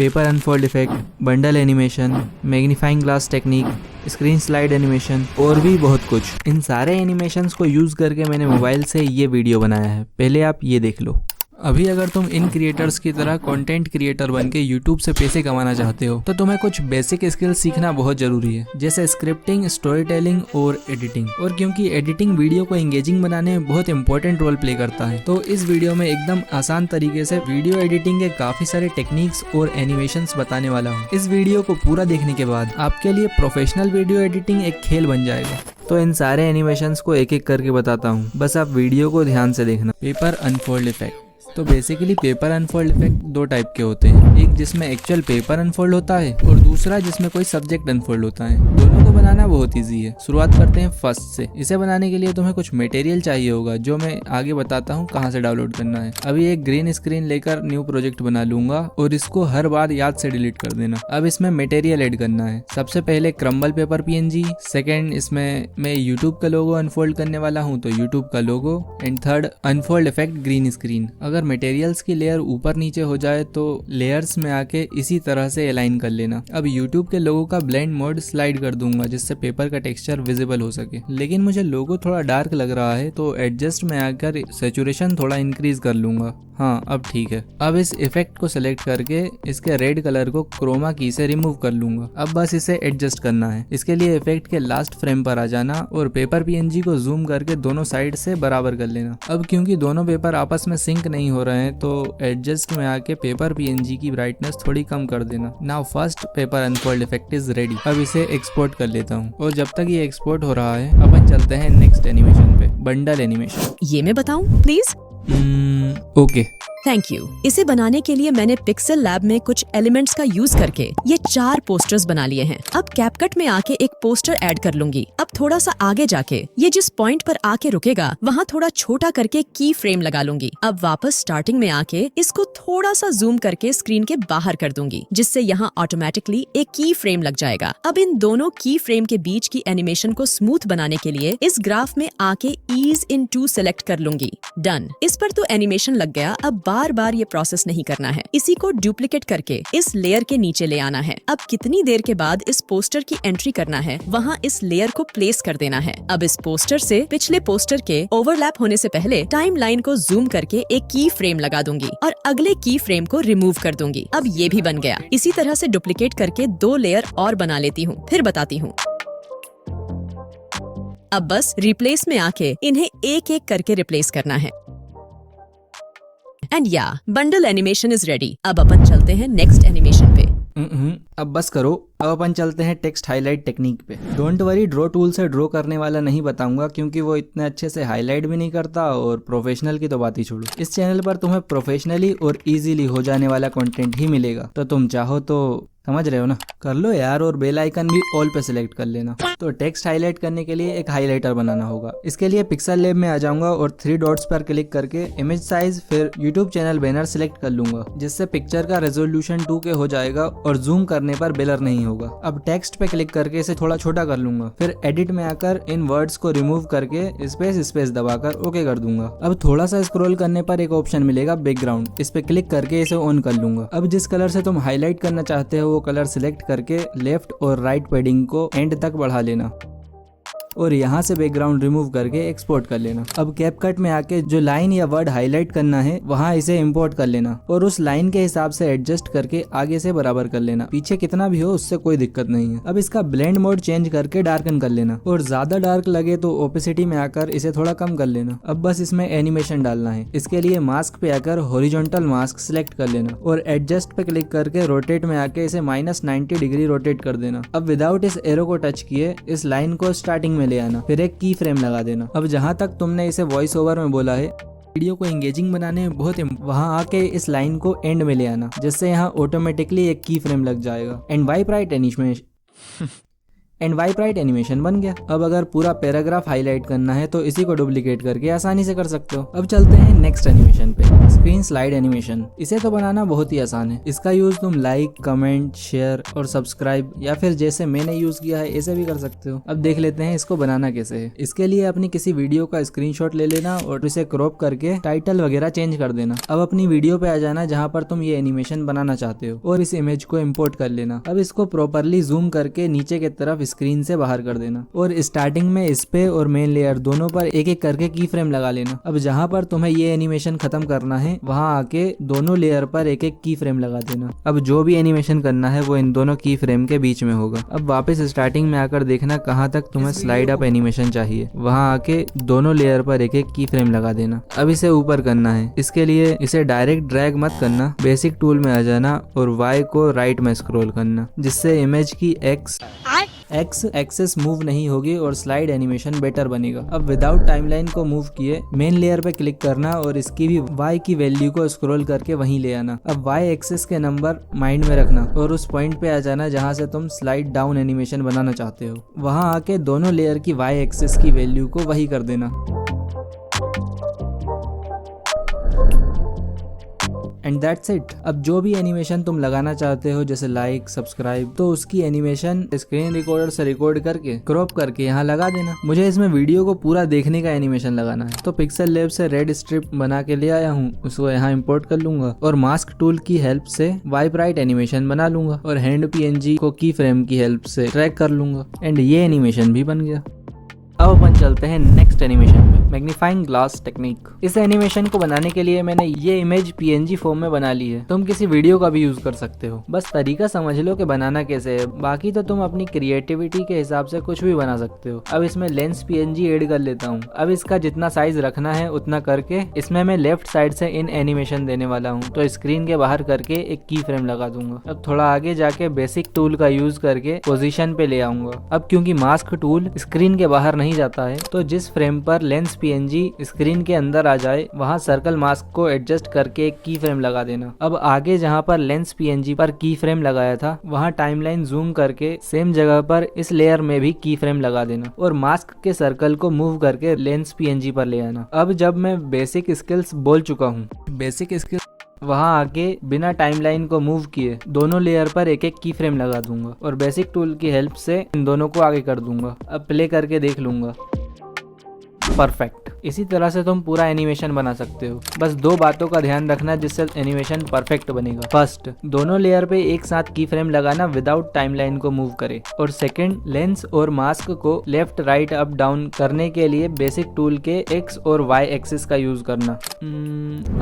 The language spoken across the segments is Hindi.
Paper unfold effect, bundle animation, magnifying glass technique, screen slide animation और भी बहुत कुछ। इन सारे एनिमेशंस को यूज़ करके मैंने मोबाइल से ये वीडियो बनाया है, पहले आप ये देख लो। अभी अगर तुम इन क्रिएटर्स की तरह कंटेंट क्रिएटर बन के यूट्यूब से पैसे कमाना चाहते हो तो तुम्हें कुछ बेसिक स्किल्स सीखना बहुत जरूरी है, जैसे स्क्रिप्टिंग, स्टोरी टेलिंग और एडिटिंग। और क्योंकि एडिटिंग वीडियो को एंगेजिंग बनाने में बहुत इंपॉर्टेंट रोल प्ले करता है, तो इस वीडियो में एकदम आसान तरीके से वीडियो एडिटिंग के काफी सारे टेक्निक्स और एनिमेशंस बताने वाला हूँ। इस वीडियो को पूरा देखने के बाद आपके लिए प्रोफेशनल वीडियो एडिटिंग एक खेल बन जाएगा। तो इन सारे एनिमेशंस को एक एक करके बताता हूँ, बस आप वीडियो को ध्यान से देखना। Paper unfold effect. तो बेसिकली पेपर अनफोल्ड इफेक्ट दो टाइप के होते हैं, एक जिसमें एक्चुअल पेपर अनफोल्ड होता है और दूसरा जिसमें कोई सब्जेक्ट अनफोल्ड होता है। दोनों को बनाना बहुत इजी है। शुरुआत करते हैं फर्स्ट से। इसे बनाने के लिए तुम्हें कुछ मटेरियल चाहिए होगा, जो मैं आगे बताता हूँ कहाँ से डाउनलोड करना है। अभी एक ग्रीन स्क्रीन लेकर न्यू प्रोजेक्ट बना लूंगा और इसको हर बार याद से डिलीट कर देना। अब इसमें मटेरियल ऐड करना है। सबसे पहले क्रम्बल पेपर PNG, सेकेंड इसमें मैं यूट्यूब का लोगो अनफोल्ड करने वाला हूँ तो यूट्यूब का logo, and third unfold effect green screen. अगर मटेरियल्स की लेयर ऊपर नीचे हो जाए तो लेयर्स में आके इसी तरह से अलाइन कर लेना। अब यूट्यूब के लोगो का ब्लेंड मोड स्लाइड कर दूंगा जिससे पेपर का टेक्सचर विजिबल हो सके, लेकिन मुझे लोगो थोड़ा डार्क लग रहा है तो एडजस्ट में आकर सैचुरेशन थोड़ा इंक्रीज कर लूंगा। हाँ, अब ठीक है। अब इस इफेक्ट को सिलेक्ट करके इसके रेड कलर को क्रोमा की से रिमूव कर लूंगा। अब बस इसे एडजस्ट करना है। इसके लिए इफेक्ट के लास्ट फ्रेम पर आ जाना और पेपर PNG को जूम करके दोनों साइड से बराबर कर लेना। अब क्योंकि दोनों पेपर आपस में सिंक नहीं हो रहे हैं तो एडजस्ट में आके पेपर PNG की ब्राइटनेस थोड़ी कम कर देना। Now first paper unfold effect is ready. अब इसे एक्सपोर्ट कर लेता हूँ और जब तक ये एक्सपोर्ट हो रहा है अपन चलते हैं नेक्स्ट एनिमेशन पे, बंडल एनिमेशन। ये मैं बताऊं प्लीज? ओके। Thank you. इसे बनाने के लिए मैंने पिक्सेल लैब में कुछ एलिमेंट्स का यूज करके ये 4 पोस्टर्स बना लिए हैं। अब कैपकट में आके एक पोस्टर ऐड कर लूंगी। अब थोड़ा सा आगे जाके ये जिस पॉइंट पर आके रुकेगा वहाँ थोड़ा छोटा करके की फ्रेम लगा लूंगी। अब वापस स्टार्टिंग में आके इसको थोड़ा सा जूम करके स्क्रीन के बाहर कर दूंगी, जिससे यहाँ ऑटोमेटिकली एक की फ्रेम लग जाएगा। अब इन दोनों की फ्रेम के बीच की एनिमेशन को स्मूथ बनाने के लिए इस ग्राफ में आके ईज इन टू सेलेक्ट कर लूंगी। डन। इस पर तो एनिमेशन लग गया। अब बार बार ये प्रोसेस नहीं करना है। इसी को डुप्लीकेट करके इस लेयर के नीचे ले आना है। अब कितनी देर के बाद इस पोस्टर की एंट्री करना है वहाँ इस लेयर को प्लेस कर देना है। अब इस पोस्टर से पिछले पोस्टर के ओवरलैप होने से पहले टाइम लाइन को जूम करके एक की फ्रेम लगा दूंगी और अगले की फ्रेम को रिमूव कर दूंगी। अब ये भी बन गया। इसी तरह से डुप्लीकेट करके 2 लेयर और बना लेती हूँ, फिर बताती हूँ। अब बस रिप्लेस में आके इन्हें एक एक करके रिप्लेस करना है। एंड या बंडल एनिमेशन इज रेडी। अब अपन चलते हैं नेक्स्ट एनिमेशन पे। अब बस करो। अब अपन चलते हैं टेक्स्ट हाईलाइट टेक्निक पे। डोंट वरी, ड्रॉ टूल से ड्रॉ करने वाला नहीं बताऊंगा क्योंकि वो इतने अच्छे से हाईलाइट भी नहीं करता और प्रोफेशनल की तो बात ही छोड़ो। इस चैनल पर तुम्हें प्रोफेशनली और इजीली हो जाने वाला कंटेंट ही मिलेगा, तो तुम चाहो तो समझ रहे हो ना, कर लो यार। और बेल आइकन भी ऑल पे सिलेक्ट कर लेना। तो टेक्स्ट हाईलाइट करने के लिए एक हाईलाइटर बनाना होगा। इसके लिए पिक्सेल लैब में आ जाऊंगा और 3 डॉट्स पर क्लिक करके इमेज साइज फिर यूट्यूब चैनल बैनर सिलेक्ट कर लूंगा, जिससे पिक्चर का रेजोल्यूशन 2K हो जाएगा और जूम करने पर ब्लर नहीं होगा। अब टेक्स्ट पे क्लिक करके इसे थोड़ा छोटा कर लूंगा, फिर एडिट में आकर इन वर्ड्स को रिमूव करके स्पेस दबाकर ओके कर दूंगा। अब थोड़ा सा स्क्रॉल करने पर एक ऑप्शन मिलेगा बैकग्राउंड, इस पे क्लिक करके इसे ऑन कर लूंगा। अब जिस कलर से तुम हाईलाइट करना चाहते हो वो कलर सिलेक्ट करके लेफ्ट और राइट पैडिंग को एंड तक बढ़ा लेना और यहाँ से बैकग्राउंड रिमूव करके एक्सपोर्ट कर लेना। अब कैपकट में आके जो लाइन या वर्ड हाईलाइट करना है वहाँ इसे इंपोर्ट कर लेना और उस लाइन के हिसाब से एडजस्ट करके आगे से बराबर कर लेना। पीछे कितना भी हो उससे कोई दिक्कत नहीं है। अब इसका ब्लेंड मोड चेंज करके डार्कन कर लेना और ज्यादा डार्क लगे तो ओपेसिटी में आकर इसे थोड़ा कम कर लेना। अब बस इसमें एनिमेशन डालना है। इसके लिए मास्क पे आकर हॉरिजॉन्टल मास्क सिलेक्ट कर लेना और एडजस्ट पे क्लिक करके रोटेट में आके इसे -90 डिग्री रोटेट कर देना। अब विदाउट इस एरो को टच किए इस लाइन को स्टार्टिंग ले आना, फिर एक की फ्रेम लगा देना। अब जहां तक तुमने इसे वॉइस ओवर में बोला है वीडियो को एंगेजिंग बनाने में बहुत वहां आके इस लाइन को एंड में ले आना, जिससे यहाँ ऑटोमेटिकली एक की फ्रेम लग जाएगा। एंड वाइप राइट एनिमेशन बन गया। अब अगर पूरा पैराग्राफ हाईलाइट करना है तो इसी को डुप्लीकेट करके आसानी से कर सकते हो। अब चलते हैं नेक्स्ट एनिमेशन पे। Screen slide animation. इसे तो बनाना बहुत ही आसान है। इसका यूज तुम लाइक, कमेंट, शेयर और सब्सक्राइब या फिर जैसे मैंने यूज किया है ऐसे भी कर सकते हो। अब देख लेते हैं इसको बनाना कैसे है। इसके लिए अपनी किसी वीडियो का स्क्रीनशॉट ले लेना और इसे क्रॉप करके टाइटल वगैरह चेंज कर देना। अब अपनी वीडियो पे आ जाना जहाँ पर तुम ये एनिमेशन बनाना चाहते हो और इस इमेज को इम्पोर्ट कर लेना। अब इसको प्रॉपरली जूम करके नीचे की तरफ स्क्रीन से बाहर कर देना और स्टार्टिंग में इस पे और मेन लेयर दोनों पर एक एक करके की फ्रेम लगा लेना। अब जहाँ पर तुम्हें ये एनिमेशन खत्म करना है वहाँ आके दोनों लेयर पर एक एक की फ्रेम लगा देना। अब जो भी एनिमेशन करना है वो इन दोनों की फ्रेम के बीच में होगा। अब वापस स्टार्टिंग में आकर देखना कहाँ तक तुम्हें स्लाइड अप एनिमेशन चाहिए, वहाँ आके दोनों लेयर पर एक एक की फ्रेम लगा देना। अब इसे ऊपर करना है। इसके लिए इसे डायरेक्ट ड्रैग मत करना, बेसिक टूल में आ जाना और वाई को राइट में स्क्रॉल करना जिससे इमेज की एक्स एक्सेस मूव नहीं होगी और स्लाइड एनिमेशन बेटर बनेगा। अब विदाउट टाइमलाइन को मूव किए मेन लेयर पे क्लिक करना और इसकी भी y की वैल्यू को स्क्रॉल करके वहीं ले आना। अब y एक्सेस के नंबर माइंड में रखना और उस पॉइंट पे आ जाना जहां से तुम स्लाइड डाउन एनिमेशन बनाना चाहते हो। वहां आके दोनों लेयर की y एक्सेस की वैल्यू को वही कर देना। And that's it. अब जो भी एनिमेशन तुम लगाना चाहते हो जैसे लाइक, सब्सक्राइब, तो उसकी एनिमेशन स्क्रीन रिकॉर्डर से रिकॉर्ड करके क्रॉप करके यहाँ लगा देना। मुझे इसमें वीडियो को पूरा देखने का एनिमेशन लगाना है तो पिक्सल लैब से रेड स्ट्रिप बना के ले आया हूँ, उसको यहाँ इंपोर्ट कर लूंगा और मास्क टूल की हेल्प से वाइप राइट एनिमेशन बना लूंगा और हैंड PNG को की फ्रेम की हेल्प से ट्रैक कर लूंगा एंड ये एनिमेशन भी बन गया। अब अपन चलते हैं नेक्स्ट एनिमेशन पे, मैग्नीफाइंग ग्लास टेक्निक। इस एनिमेशन को बनाने के लिए मैंने ये इमेज PNG फॉर्म में बना ली है। तुम किसी वीडियो का भी यूज कर सकते हो, बस तरीका समझ लो कि बनाना कैसे है। बाकी तो तुम अपनी क्रिएटिविटी के हिसाब से कुछ भी बना सकते हो। अब इसमें लेंस PNG ऐड कर लेता हूँ। अब इसका जितना साइज रखना है उतना करके इसमें मैं लेफ्ट साइड से इन एनिमेशन देने वाला हूँ तो स्क्रीन के बाहर करके एक की फ्रेम लगा दूंगा। अब थोड़ा आगे जाके बेसिक टूल का यूज करके पोजीशन पे ले आऊंगा। अब क्योंकि मास्क टूल स्क्रीन के बाहर नहीं जाता है तो जिस फ्रेम पर लेंस PNG स्क्रीन के अंदर आ जाए वहां सर्कल मास्क को एडजस्ट करके एक की फ्रेम लगा देना। अब आगे जहां पर लेंस PNG पर की फ्रेम लगाया था वहां टाइमलाइन जूम करके सेम जगह पर इस लेयर में भी की फ्रेम लगा देना और मास्क के सर्कल को मूव करके लेंस PNG पर ले आना। अब जब मैं बेसिक स्किल्स बोल चुका हूँ, बेसिक स्किल्स वहां आके बिना टाइमलाइन को मूव किए दोनों लेयर पर एक एक की फ्रेम लगा दूंगा और बेसिक टूल की हेल्प से इन दोनों को आगे कर दूंगा। अब प्ले करके देख लूंगा, परफेक्ट। इसी तरह से तुम पूरा एनिमेशन बना सकते हो। बस दो बातों का ध्यान रखना जिससे एनिमेशन परफेक्ट बनेगा। फर्स्ट, दोनों लेयर पे एक साथ की फ्रेम लगाना विदाउट टाइमलाइन को मूव करे और सेकंड, लेंस और मास्क को लेफ्ट राइट अप डाउन करने के लिए बेसिक टूल के एक्स और वाई एक्सिस का यूज करना।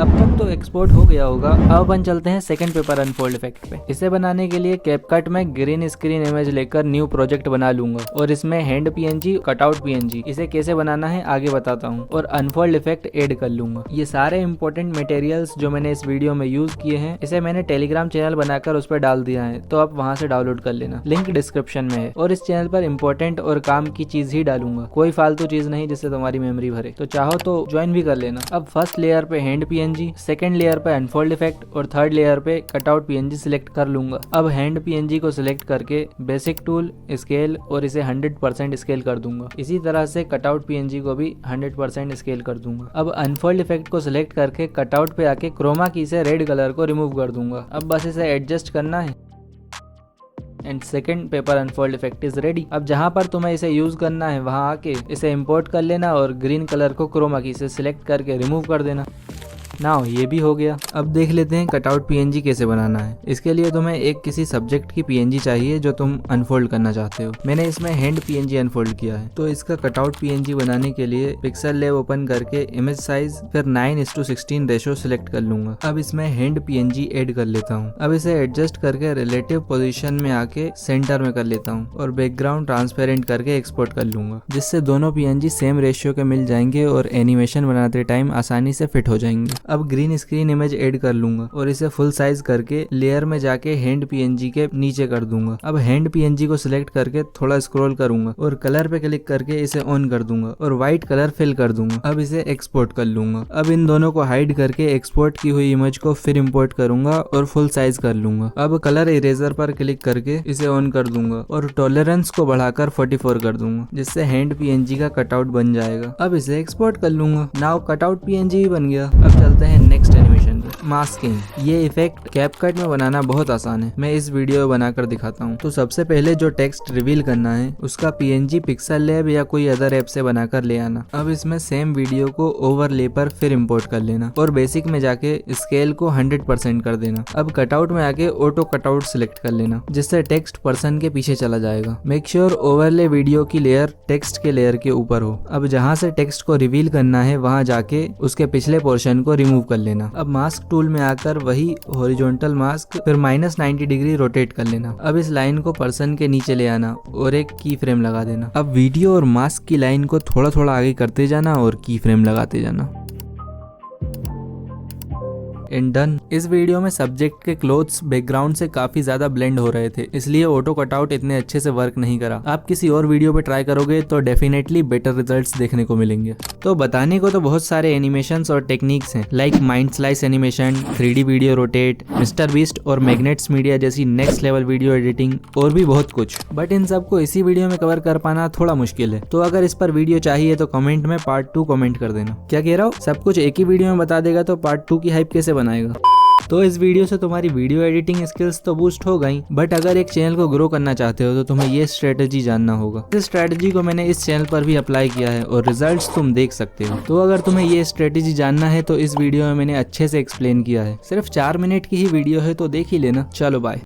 अब तक तो एक्सपोर्ट हो गया होगा। अब अपन चलते हैं सेकंड पेपर अनफोल्ड इफेक्ट पे। इसे बनाने के लिए कैपकट में ग्रीन स्क्रीन इमेज लेकर न्यू प्रोजेक्ट बना लूंगा और इसमें हैंड PNG, कटआउट PNG, इसे कैसे बनाना है आगे बताता हूँ और अनफोल्ड इफेक्ट ऐड कर लूंगा। ये सारे इंपॉर्टेंट मटेरियल्स जो मैंने इस वीडियो में यूज किए हैं इसे मैंने टेलीग्राम चैनल बनाकर उस पर डाल दिया है तो आप वहां से डाउनलोड कर लेना, लिंक डिस्क्रिप्शन में है। और इस चैनल पर इंपॉर्टेंट और काम की चीज ही डालूंगा, कोई फालतू चीज नहीं जिससे तुम्हारी मेमोरी भरे। तो चाहो तो ज्वाइन भी कर लेना। अब फर्स्ट लेयर पे हैंड PNG, सेकंड लेयर पे अनफोल्ड इफेक्ट और थर्ड लेयर पे कटआउट PNG सिलेक्ट कर लूंगा। अब हैंड PNG को सिलेक्ट करके बेसिक टूल, स्केल और इसे 100% स्केल कर दूंगा। इसी तरह से कटआउट PNG को भी 100% स्केल कर दूंगा। अब अनफोल्ड इफेक्ट को सिलेक्ट करके कटआउट पे आके क्रोमा की से रेड कलर को रिमूव कर दूंगा। अब बस इसे एडजस्ट करना है and second paper unfold effect is ready. अब जहां पर तुम्हें इसे यूज करना है वहां आके इसे इंपोर्ट कर लेना और ग्रीन कलर को क्रोमा की से सिलेक्ट करके रिमूव कर देना। नाउ ये भी हो गया। अब देख लेते हैं कटआउट PNG कैसे बनाना है। इसके लिए तुम्हें एक किसी सब्जेक्ट की PNG चाहिए जो तुम अनफोल्ड करना चाहते हो। मैंने इसमें हैंड PNG अनफोल्ड किया है तो इसका कटआउट PNG बनाने के लिए पिक्सल लैब ओपन करके इमेज साइज फिर 9:16 रेशो सिलेक्ट कर लूंगा। अब इसमें हैंड PNG ऐड कर लेता हूँ। अब इसे एडजस्ट करके रिलेटिव पोजीशन में आके सेंटर में कर लेता हूँ और बैकग्राउंड ट्रांसपेरेंट करके एक्सपोर्ट कर लूंगा जिससे दोनों PNG सेम रेशियो के मिल जाएंगे और एनिमेशन बनाते टाइम आसानी से फिट हो जाएंगे। अब ग्रीन स्क्रीन इमेज ऐड कर लूंगा और इसे फुल साइज करके लेयर में जाके हैंड PNG के नीचे कर दूंगा। अब हैंड PNG को सिलेक्ट करके थोड़ा स्क्रॉल करूंगा और कलर पे क्लिक करके इसे ऑन कर दूंगा और व्हाइट कलर फिल कर दूंगा। अब इसे एक्सपोर्ट कर लूंगा। अब इन दोनों को हाइड करके एक्सपोर्ट की हुई इमेज को फिर इंपोर्ट करूंगा और फुल साइज कर लूंगा। अब कलर इरेजर पर क्लिक करके इसे ऑन कर दूंगा और टॉलरेंस को बढ़ाकर 44 कर दूंगा जिससे हैंड PNG का कटआउट बन जाएगा। अब इसे एक्सपोर्ट कर लूंगा। नाउ कटआउट PNG ही बन गया। अब चलते हैं नेक्स्ट एनिमेशन। मास्किंग। ये इफेक्ट कैपकट में बनाना बहुत आसान है, मैं इस वीडियो में बनाकर दिखाता हूँ। तो सबसे पहले जो टेक्स्ट रिवील करना है उसका PNG पिक्सल लैब या कोई अदर ऐप से बनाकर ले आना। अब इसमें सेम वीडियो को ओवरले पर फिर इम्पोर्ट कर लेना और बेसिक में जाके स्केल को 100% कर देना। अब कटआउट में आके ऑटो कटआउट सिलेक्ट कर लेना, जिससे टेक्स्ट पर्सन के पीछे चला जाएगा। मेक श्योर ओवरले वीडियो की लेयर टेक्स्ट के लेयर के ऊपर हो। अब जहाँ से टेक्स्ट को रिवील करना है वहाँ जाके उसके पिछले पोर्शन को रिमूव कर लेना। अब मास्क टूल में आकर वही हॉरिजॉन्टल मास्क फिर -90 डिग्री रोटेट कर लेना। अब इस लाइन को पर्सन के नीचे ले आना और एक की फ्रेम लगा देना। अब वीडियो और मास्क की लाइन को थोड़ा थोड़ा आगे करते जाना और की फ्रेम लगाते जाना। And done. इस वीडियो में सब्जेक्ट के क्लोथ्स बैकग्राउंड से काफी ज्यादा ब्लेंड हो रहे थे, इसलिए ऑटो कटआउट इतने अच्छे से वर्क नहीं करा। आप किसी और वीडियो पे ट्राई करोगे तो डेफिनेटली बेटर रिजल्ट्स देखने को मिलेंगे। तो बताने को तो बहुत सारे एनिमेशंस और टेक्निक्स हैं, like mind slice animation, 3D video rotate, mister beast और मैग्नेट्स मीडिया जैसी नेक्स्ट लेवल वीडियो एडिटिंग और भी बहुत कुछ। बट इन सबको इसी वीडियो में कवर कर पाना थोड़ा मुश्किल है। तो अगर इस पर वीडियो चाहिए तो कमेंट में पार्ट 2 कमेंट कर देना। क्या कह रहा हूँ, सब कुछ एक ही वीडियो में बता देगा तो पार्ट 2 की हाइप कैसे बनाएगा। तो इस वीडियो से तुम्हारी वीडियो एडिटिंग स्किल्स तो बूस्ट हो गई, बट अगर एक चैनल को ग्रो करना चाहते हो तो तुम्हें ये स्ट्रेटजी जानना होगा। इस स्ट्रेटजी को मैंने इस चैनल पर भी अप्लाई किया है और रिजल्ट्स तुम देख सकते हो। तो अगर तुम्हें ये स्ट्रेटजी जानना है तो इस वीडियो में मैंने अच्छे से एक्सप्लेन किया है। सिर्फ 4 मिनट की ही वीडियो है तो देख ही लेना। चलो बाय।